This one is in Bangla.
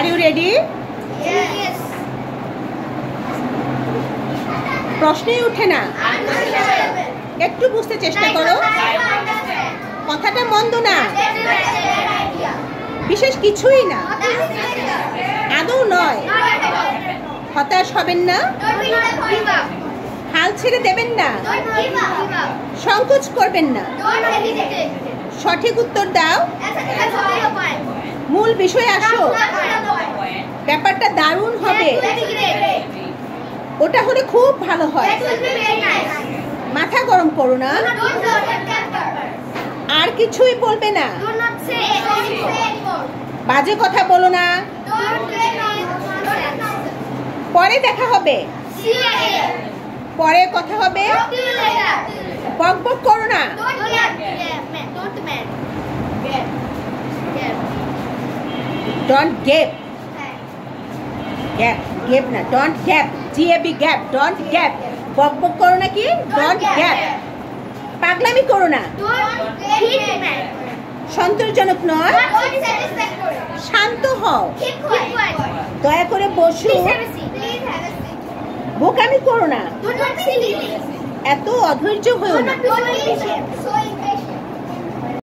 Are you ready? Yes. প্রশ্নই উঠে না। একটু বুঝতে চেষ্টা করো। কথাটা মন্দ না, বিশেষ কিছুই না, আদৌ নয়। হতাশ হবেন না, হাল ছেড়ে দেবেন না, সংকোচ করবেন না। সঠিক উত্তর দাও, মূল বিষয়ে আসো। ব্যাপারটা দারুণ হবে, ওটা হলে খুব ভালো হয়। মাথা গরম করো না, আর কিছুই বলবে না। বাজে কথা বলো না, পরে দেখা হবে, পরে কথা হবে। বক বক করো না, ডোন্ট গ্যাপ, গ্যাপ না, don't gap, G A B gap, don't gap. বক বক করো না, কি ডোন্ট গ্যাপ। পাগলামি করো না, সন্তোষজনক নয়। শান্ত হও, দয়া করে বসো। বোকামি করো না, এত অধৈর্য হয়েও না।